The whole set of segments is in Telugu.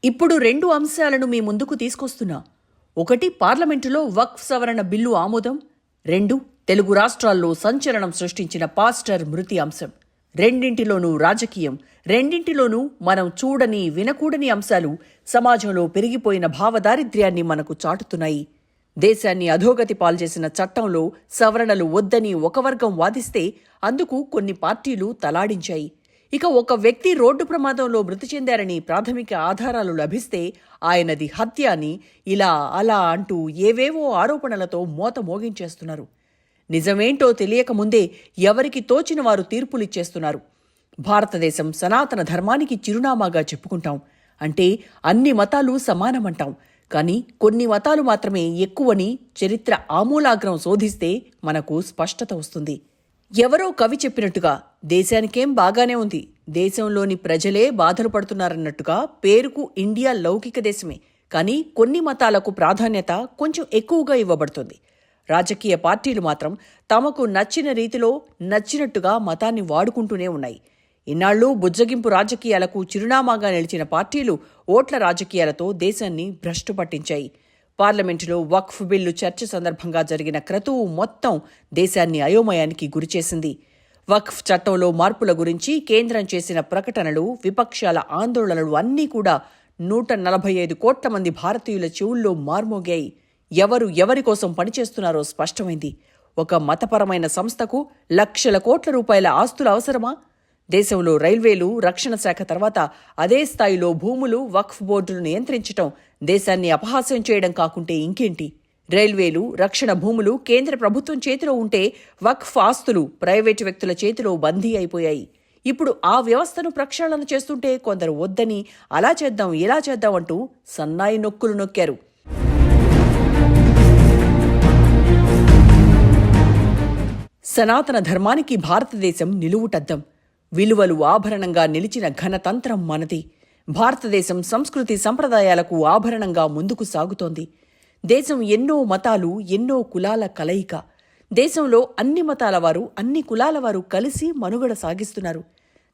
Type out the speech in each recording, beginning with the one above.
ఇప్పుడు 2 అంశాలను మీ ముందుకు తీసుకొస్తున్నా. ఒకటి, పార్లమెంటులో వక్ఫ్ సవరణ బిల్లు ఆమోదం. 2, తెలుగు రాష్ట్రాల్లో సంచలనం సృష్టించిన పాస్టర్ మృతి అంశం. రెండింటిలోనూ రాజకీయం, రెండింటిలోనూ మనం చూడని వినకూడని అంశాలు సమాజంలో పెరిగిపోయిన భావదారిద్ర్యాన్ని మనకు చాటుతున్నాయి. దేశాన్ని అధోగతి పాల్చేసిన చట్టంలో సవరణలు వద్దని ఒక వర్గం వాదిస్తే అందుకు కొన్ని పార్టీలు తలాడించాయి. ఇక ఒక వ్యక్తి రోడ్డు ప్రమాదంలో మృతి చెందారని ప్రాథమిక ఆధారాలు లభిస్తే ఆయనది హత్య అని ఇలా అలా అంటూ ఏవేవో ఆరోపణలతో మోత మోగించేస్తున్నారు. నిజమేంటో తెలియకముందే ఎవరికి తోచిన వారు తీర్పులిచ్చేస్తున్నారు. భారతదేశం సనాతన ధర్మానికి చిరునామాగా చెప్పుకుంటాం. అంటే అన్ని మతాలు సమానమంటాం. కానీ కొన్ని మతాలు మాత్రమే ఎక్కువని చరిత్ర ఆమూలాగ్రం శోధిస్తే మనకు స్పష్టత వస్తుంది. ఎవరో కవి చెప్పినట్టుగా దేశానికేం బాగానే ఉంది, దేశంలోని ప్రజలే బాధలు పడుతున్నారన్నట్టుగా పేరుకు ఇండియా లౌకిక దేశమే. కానీ కొన్ని మతాలకు ప్రాధాన్యత కొంచెం ఎక్కువగా ఇవ్వబడుతుంది. రాజకీయ పార్టీలు మాత్రం తమకు నచ్చిన రీతిలో నచ్చినట్టుగా మతాన్ని వాడుకుంటూనే ఉన్నాయి. ఇన్నాళ్లు బుజ్జగింపు రాజకీయాలకు చిరునామాగా నిలిచిన పార్టీలు ఓట్ల రాజకీయాలతో దేశాన్ని భ్రష్టు పట్టించాయి. పార్లమెంటులో వక్ఫ్ బిల్లు చర్చ సందర్భంగా జరిగిన క్రతువు మొత్తం దేశాన్ని అయోమయానికి గురిచేసింది. వక్ఫ్ చట్టంలో మార్పుల గురించి కేంద్రం చేసిన ప్రకటనలు, విపక్షాల ఆందోళనలు అన్నీ కూడా 145 కోట్ల మంది భారతీయుల చెవుల్లో మార్మోగాయి. ఎవరు ఎవరి కోసం పనిచేస్తున్నారో స్పష్టమైంది. ఒక మతపరమైన సంస్థకు లక్షల కోట్ల రూపాయల ఆస్తులు అవసరమా? దేశంలో రైల్వేలు, రక్షణ శాఖ తర్వాత అదే స్థాయిలో భూములు, వక్ఫ్ బోర్డును నియంత్రించటం దేశాన్ని అపహాస్యం చేయడం కాకుంటే ఇంకేంటి? రైల్వేలు, రక్షణ భూములు కేంద్ర ప్రభుత్వం చేతిలో ఉంటే వక్ఫ్ ఆస్తులు ప్రైవేటు వ్యక్తుల చేతిలో బందీ అయిపోయాయి. ఇప్పుడు ఆ వ్యవస్థను ప్రక్షాళన చేస్తుంటే కొందరు వద్దని అలా చేద్దాం ఇలా చేద్దాం అంటూ సన్నాయి నొక్కులు నొక్కారు. సనాతన ధర్మానికి భారతదేశం నిలువుటద్దం. విలువలు ఆభరణంగా నిలిచిన ఘనతంత్రం మనది. భారతదేశం సంస్కృతి సంప్రదాయాలకు ఆభరణంగా ముందుకు సాగుతోంది. దేశం ఎన్నో మతాలు, ఎన్నో కులాల కలయిక. దేశంలో అన్ని మతాల వారు, అన్ని కులాల వారు కలిసి మనుగడ సాగిస్తున్నారు.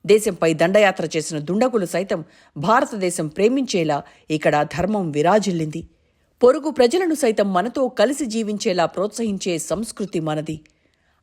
దేశంపై దండయాత్ర చేసిన దుండగులు సైతం భారతదేశం ప్రేమించేలా ఇక్కడ ధర్మం విరాజిల్లింది. పొరుగు ప్రజలను సైతం మనతో కలిసి జీవించేలా ప్రోత్సహించే సంస్కృతి మనది.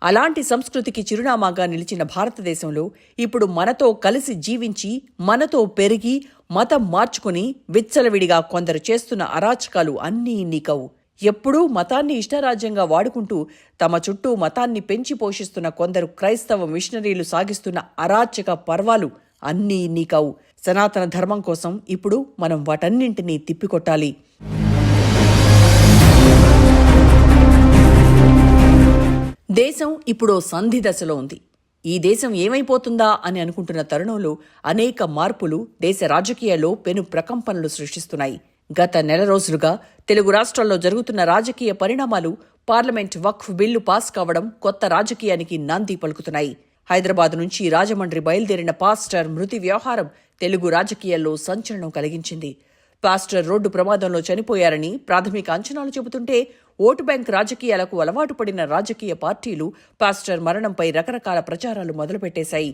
అలాంటి సంస్కృతికి చిరునామాగా నిలిచిన భారతదేశంలో ఇప్పుడు మనతో కలిసి జీవించి, మనతో పెరిగి, మతం మార్చుకుని విచ్చలవిడిగా కొందరు చేస్తున్న అరాచకాలు అన్నీ ఇన్ని కావు. ఎప్పుడూ మతాన్ని ఇష్టరాజ్యంగా వాడుకుంటూ తమ చుట్టూ మతాన్ని పెంచి పోషిస్తున్న కొందరు క్రైస్తవ మిషనరీలు సాగిస్తున్న అరాచక పర్వాలు అన్నీ ఇన్ని కావు. సనాతన ధర్మం కోసం ఇప్పుడు మనం వాటన్నింటినీ తిప్పికొట్టాలి. దేశం ఇప్పుడు సంధి దశలో ఉంది. ఈ దేశం ఏమైపోతుందా అని అనుకుంటున్న తరుణంలో అనేక మార్పులు దేశ రాజకీయాల్లో పెను ప్రకంపనలు సృష్టిస్తున్నాయి. గత నెల రోజులుగా తెలుగు రాష్ట్రాల్లో జరుగుతున్న రాజకీయ పరిణామాలు, పార్లమెంట్ వక్ఫ్ బిల్లు పాస్ కావడం కొత్త రాజకీయానికి నాంది పలుకుతున్నాయి. హైదరాబాద్ నుంచి రాజమండ్రి బయలుదేరిన పాస్టర్ మృతి వ్యవహారం తెలుగు రాజకీయాల్లో సంచలనం కలిగించింది. పాస్టర్ రోడ్డు ప్రమాదంలో చనిపోయారని ప్రాథమిక అంచనాలు చెబుతుంటే ఓటు బ్యాంక్ రాజకీయాలకు అలవాటు పడిన రాజకీయ పార్టీలు పాస్టర్ మరణంపై రకరకాల ప్రచారాలు మొదలుపెట్టేశాయి.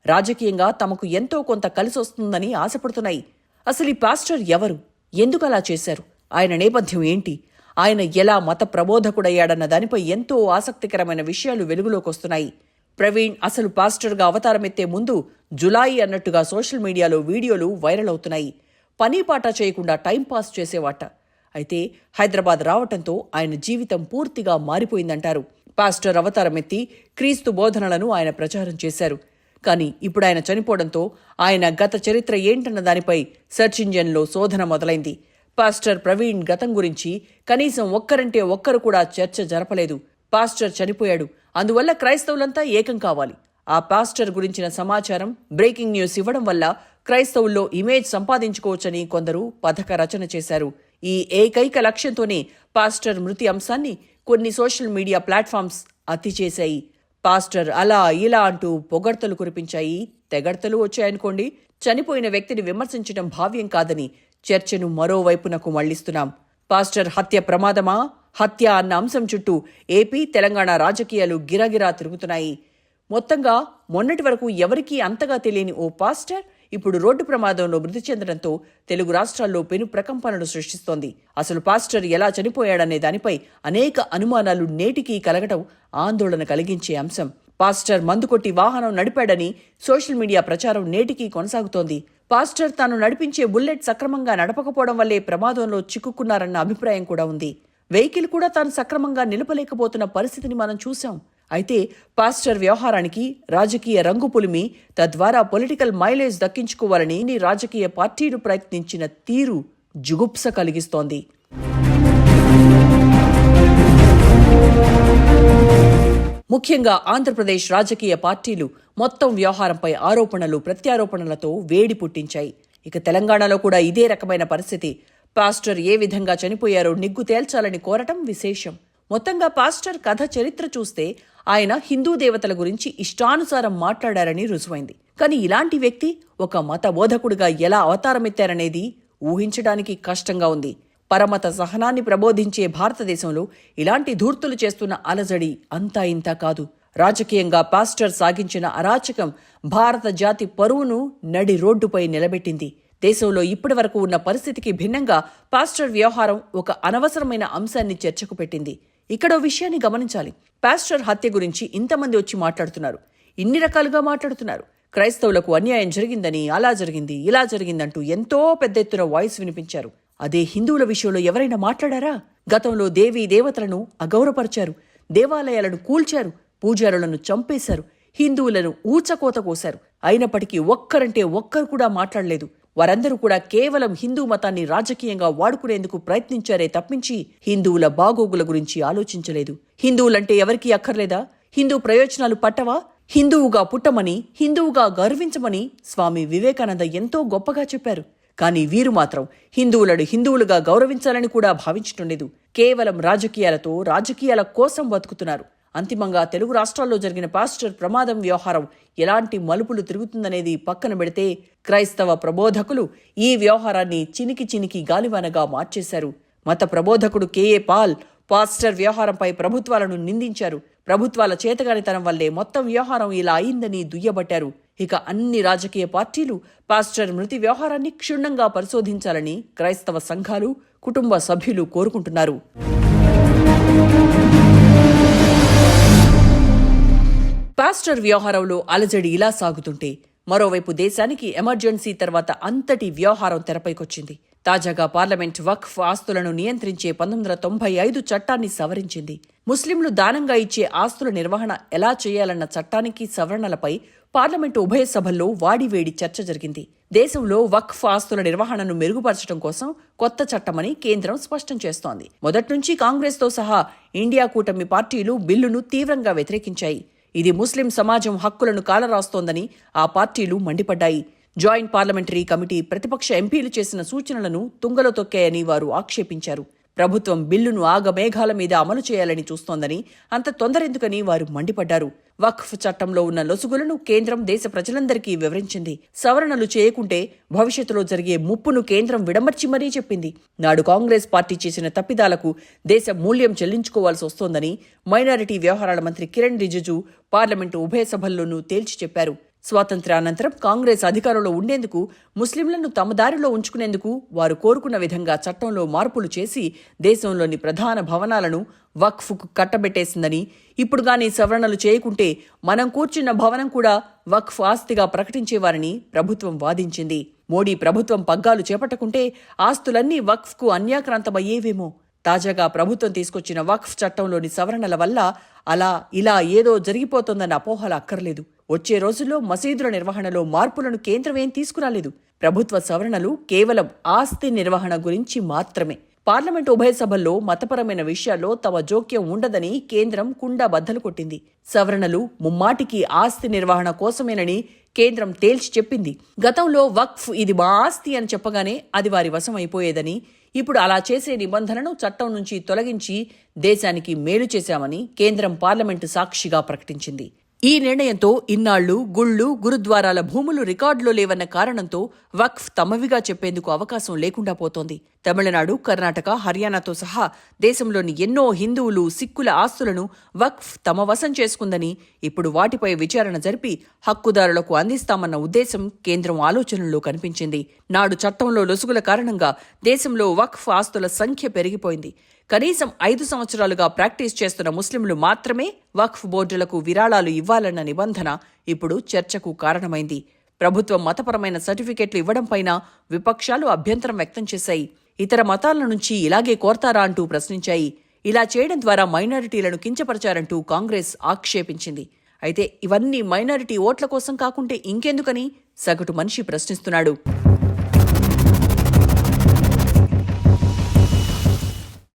రాజకీయంగా తమకు ఎంతో కొంత కలిసొస్తుందని ఆశపడుతున్నాయి. అసలు ఈ పాస్టర్ ఎవరు? ఎందుకు అలా చేశారు? ఆయన నేపథ్యం ఏంటి? ఆయన ఎలా మత ప్రబోధకుడయ్యాడన్న దానిపై ఎంతో ఆసక్తికరమైన విషయాలు వెలుగులోకొస్తున్నాయి. ప్రవీణ్ అసలు పాస్టర్గా అవతారమెత్తే ముందు జులాయి అన్నట్టుగా సోషల్ మీడియాలో వీడియోలు వైరల్ అవుతున్నాయి. పనీపాట చేయకుండా టైంపాస్ చేసేవాట. అయితే హైదరాబాద్ రావటంతో ఆయన జీవితం పూర్తిగా మారిపోయిందంటారు. పాస్టర్ అవతారమెత్తి క్రీస్తు బోధనలను ఆయన ప్రచారం చేశారు. కానీ ఇప్పుడు ఆయన చనిపోవడంతో ఆయన గత చరిత్ర ఏంటన్న దానిపై సెర్చ్ ఇంజన్లో శోధన మొదలైంది. పాస్టర్ ప్రవీణ్ గతం గురించి కనీసం ఒక్కరంటే ఒక్కరు కూడా చర్చ జరపలేదు. పాస్టర్ చనిపోయాడు, అందువల్ల క్రైస్తవులంతా ఏకం కావాలి. ఆ పాస్టర్ గురించిన సమాచారం, బ్రేకింగ్ న్యూస్ ఇవ్వడం వల్ల క్రైస్తవుల్లో ఇమేజ్ సంపాదించుకోవచ్చని కొందరు పథక రచన చేశారు. ఈ ఏకైక లక్ష్యంతోనే పాస్టర్ మృతి అంశాన్ని కొన్ని సోషల్ మీడియా ప్లాట్ఫామ్స్ అతి చేశాయి. పాస్టర్ అలా ఇలా అంటూ పొగడ్తలు కురిపించాయి. తెగడ్తలు వచ్చాయనుకోండి. చనిపోయిన వ్యక్తిని విమర్శించడం భావ్యం కాదని చర్చను మరోవైపునకు మళ్లిస్తున్నాం. పాస్టర్ హత్య ప్రమాదమా, హత్య అన్న అంశం చుట్టూ ఏపీ, తెలంగాణ రాజకీయాలు గిరగిరా తిరుగుతున్నాయి. మొత్తంగా మొన్నటి వరకు ఎవరికీ అంతగా తెలియని ఓ పాస్టర్ ఇప్పుడు రోడ్డు ప్రమాదంలో మృతి చెందడంతో తెలుగు రాష్ట్రాల్లో పెను ప్రకంపనలు సృష్టిస్తోంది. అసలు పాస్టర్ ఎలా చనిపోయాడనే దానిపై అనేక అనుమానాలు నేటికీ కలగటం ఆందోళన కలిగించే అంశం. పాస్టర్ మందు కొట్టి వాహనం నడిపాడని సోషల్ మీడియా ప్రచారం నేటికీ కొనసాగుతోంది. పాస్టర్ తాను నడిపించే బుల్లెట్ సక్రమంగా నడపకపోవడం వల్లే ప్రమాదంలో చిక్కుకున్నారన్న అభిప్రాయం కూడా ఉంది. వెహికల్ కూడా తాను సక్రమంగా నిలపలేకపోతున్న పరిస్థితిని మనం చూశాం. అయితే పాస్టర్ వ్యవహారానికి రాజకీయ రంగు పులిమి, తద్వారా పొలిటికల్ మైలేజ్ దక్కించుకోవాలని రాజకీయ పార్టీలు ప్రయత్నించిన తీరు జుగుప్స కలిగిస్తోంది. ముఖ్యంగా ఆంధ్రప్రదేశ్ రాజకీయ పార్టీలు మొత్తం వ్యవహారంపై ఆరోపణలు ప్రత్యారోపణలతో వేడి పుట్టించాయి. ఇక తెలంగాణలో కూడా ఇదే రకమైన పరిస్థితి. పాస్టర్ ఏ విధంగా చనిపోయారో నిగ్గు తేల్చాలని కోరటం విశేషం. మొత్తంగా పాస్టర్ కథ చరిత్ర చూస్తే ఆయన హిందూ దేవతల గురించి ఇష్టానుసారం మాట్లాడారని రుజువైంది. కానీ ఇలాంటి వ్యక్తి ఒక మత బోధకుడిగా ఎలా అవతారమెత్తారనేది ఊహించడానికి కష్టంగా ఉంది. పరమత సహనాన్ని ప్రబోధించే భారతదేశంలో ఇలాంటి ధూర్తులు చేస్తున్న అలజడి అంతా ఇంతా కాదు. రాజకీయంగా పాస్టర్ సాగించిన అరాచకం భారత జాతి పరువును నడి రోడ్డుపై నిలబెట్టింది. దేశంలో ఇప్పటి వరకు ఉన్న పరిస్థితికి భిన్నంగా పాస్టర్ వ్యవహారం ఒక అనవసరమైన అంశాన్ని చర్చకు పెట్టింది. ఇక్కడో విషయాన్ని గమనించాలి. పాస్టర్ హత్య గురించి ఇంతమంది వచ్చి మాట్లాడుతున్నారు, ఇన్ని రకాలుగా మాట్లాడుతున్నారు. క్రైస్తవులకు అన్యాయం జరిగిందని, అలా జరిగింది, ఇలా జరిగిందంటూ ఎంతో పెద్ద ఎత్తున వాయిస్ వినిపించారు. అదే హిందువుల విషయంలో ఎవరైనా మాట్లాడారా? గతంలో దేవీ దేవతలను అగౌరవపరిచారు, దేవాలయాలను కూల్చారు, పూజారులను చంపేశారు, హిందువులను ఊచకోత కోశారు. అయినప్పటికీ ఒక్కరంటే ఒక్కరు కూడా మాట్లాడలేదు. వారందరూ కూడా కేవలం హిందూ మతాన్ని రాజకీయంగా వాడుకునేందుకు ప్రయత్నించారే తప్పించి హిందువుల బాగోగుల గురించి ఆలోచించలేదు. హిందువులంటే ఎవరికీ అక్కర్లేదా? హిందూ ప్రయోజనాలు పట్టవా? హిందువుగా పుట్టమని, హిందువుగా గర్వించమని స్వామి వివేకానంద ఎంతో గొప్పగా చెప్పారు. కానీ వీరు మాత్రం హిందువులను హిందువులుగా గౌరవించాలని కూడా భావించటం. కేవలం రాజకీయాలతో, రాజకీయాల కోసం బతుకుతున్నారు. అంతిమంగా తెలుగు రాష్ట్రాల్లో జరిగిన పాస్టర్ ప్రమాదం వ్యవహారం ఎలాంటి మలుపులు తిరుగుతుందనేది పక్కన పెడితే క్రైస్తవ ప్రబోధకులు ఈ వ్యవహారాన్ని చినికి గాలివానగా మార్చేశారు. మత ప్రబోధకుడు కేఏ పాల్ పాస్టర్ వ్యవహారంపై ప్రభుత్వాలను నిందించారు. ప్రభుత్వాల చేతగానితనం వల్లే మొత్తం వ్యవహారం ఇలా అయిందని దుయ్యబట్టారు. ఇక అన్ని రాజకీయ పార్టీలు పాస్టర్ మృతి వ్యవహారాన్ని క్షుణ్ణంగా పరిశోధించాలని క్రైస్తవ సంఘాలు, కుటుంబ సభ్యులు కోరుకుంటున్నారు. పాస్టర్ వ్యవహారంలో అలజడి ఇలా సాగుతుంటే మరోవైపు దేశానికి ఎమర్జెన్సీ తర్వాత అంతటి వ్యవహారం తెరపైకొచ్చింది. తాజాగా పార్లమెంట్ వక్ఫ్ ఆస్తులను నియంత్రించే 1995 చట్టాన్ని సవరించింది. ముస్లింలు దానంగా ఇచ్చే ఆస్తుల నిర్వహణ ఎలా చేయాలన్న చట్టానికి సవరణలపై పార్లమెంటు ఉభయ సభల్లో వాడివేడి చర్చ జరిగింది. దేశంలో వక్ఫ్ ఆస్తుల నిర్వహణను మెరుగుపరచడం కోసం కొత్త చట్టమని కేంద్రం స్పష్టం చేస్తోంది. మొదట్నుంచి కాంగ్రెస్తో సహా ఇండియా కూటమి పార్టీలు బిల్లును తీవ్రంగా వ్యతిరేకించాయి. ఇది ముస్లిం సమాజం హక్కులను కాలరాస్తోందని ఆ పార్టీలు మండిపడ్డాయి. జాయింట్ పార్లమెంటరీ కమిటీ ప్రతిపక్ష ఎంపీలు చేసిన సూచనలను తుంగలో తొక్కాయని వారు ఆక్షేపించారు. ప్రభుత్వం బిల్లును ఆగమేఘాల మీద అమలు చేయాలని చూస్తోందని, అంత తొందరెందుకని వారు మండిపడ్డారు. వక్ఫ్ చట్టంలో ఉన్న లొసుగులను కేంద్రం దేశ ప్రజలందరికీ వివరించింది. సవరణలు చేయకుంటే భవిష్యత్తులో జరిగే ముప్పును కేంద్రం విడమర్చి మరీ చెప్పింది. నాడు కాంగ్రెస్ పార్టీ చేసిన తప్పిదాలకు దేశ మూల్యం చెల్లించుకోవాల్సి వస్తోందని మైనారిటీ వ్యవహారాల మంత్రి కిరణ్ రిజిజు పార్లమెంటు ఉభయ సభల్లోనూ తేల్చి చెప్పారు. స్వాతంత్ర్యానంతరం కాంగ్రెస్ అధికారంలో ఉండేందుకు, ముస్లింలను తమ దారిలో ఉంచుకునేందుకు వారు కోరుకున్న విధంగా చట్టంలో మార్పులు చేసి దేశంలోని ప్రధాన భవనాలను వక్ఫ్కు కట్టబెట్టేసిందని, ఇప్పుడు గానీ సవరణలు చేయకుంటే మనం కూర్చున్న భవనం కూడా వక్ఫ్ ఆస్తిగా ప్రకటించేవారని ప్రభుత్వం వాదించింది. మోడీ ప్రభుత్వం పగ్గాలు చేపట్టకుంటే ఆస్తులన్నీ వక్ఫ్కు అన్యాక్రాంతమయ్యేవేమో. తాజాగా ప్రభుత్వం తీసుకొచ్చిన వక్ఫ్ చట్టంలోని సవరణల వల్ల అలా ఇలా ఏదో జరిగిపోతోందన్న అపోహలు అక్కర్లేదు. వచ్చే రోజుల్లో మసీదుల నిర్వహణలో మార్పులను కేంద్రం ఏం తీసుకురాలేదు. ప్రభుత్వ సవరణలు కేవలం ఆస్తి నిర్వహణ గురించి మాత్రమే. పార్లమెంటు ఉభయ సభల్లో మతపరమైన విషయాల్లో తమ జోక్యం ఉండదని కేంద్రం కుండ బద్దలు కొట్టింది. సవరణలు ముమ్మాటికి ఆస్తి నిర్వహణ కోసమేనని కేంద్రం తేల్చి చెప్పింది. గతంలో వక్ఫ్ ఇది మా ఆస్తి అని చెప్పగానే అది వారి వశం అయిపోయేదని, ఇప్పుడు అలా చేసే నిబంధనను చట్టం నుంచి తొలగించి దేశానికి మేలు చేశామని కేంద్రం పార్లమెంటు సాక్షిగా ప్రకటించింది. ఈ నిర్ణయంతో ఇన్నాళ్లు గుళ్లు, గురుద్వారాల భూములు రికార్డులో లేవన్న కారణంతో వక్ఫ్ తమవిగా చెప్పేందుకు అవకాశం లేకుండా పోతోంది. తమిళనాడు, కర్ణాటక, హర్యానాతో సహా దేశంలోని ఎన్నో హిందువులు, సిక్కుల ఆస్తులను వక్ఫ్ తమ వశం చేసుకుందని, ఇప్పుడు వాటిపై విచారణ జరిపి హక్కుదారులకు అందిస్తామన్న ఉద్దేశం కేంద్రం ఆలోచనల్లో కనిపించింది. నాడు చట్టంలో లొసుగుల కారణంగా దేశంలో వక్ఫ్ ఆస్తుల సంఖ్య పెరిగిపోయింది. కనీసం 5 సంవత్సరాలుగా ప్రాక్టీస్ చేస్తున్న ముస్లింలు మాత్రమే వక్ఫ్ బోర్డులకు విరాళాలు ఇవ్వాలన్న నిబంధన ఇప్పుడు చర్చకు కారణమైంది. ప్రభుత్వం మతపరమైన సర్టిఫికెట్లు ఇవ్వడంపైన విపక్షాలు అభ్యంతరం వ్యక్తం చేశాయి. ఇతర మతాల నుంచి ఇలాగే కోరతారా అంటూ ప్రశ్నించాయి. ఇలా చేయడం ద్వారా మైనారిటీలను కించపరిచారంటూ కాంగ్రెస్ ఆక్షేపించింది. అయితే ఇవన్నీ మైనారిటీ ఓట్ల కోసం కాకుంటే ఇంకెందుకని సగటు మనిషి ప్రశ్నిస్తున్నాడు.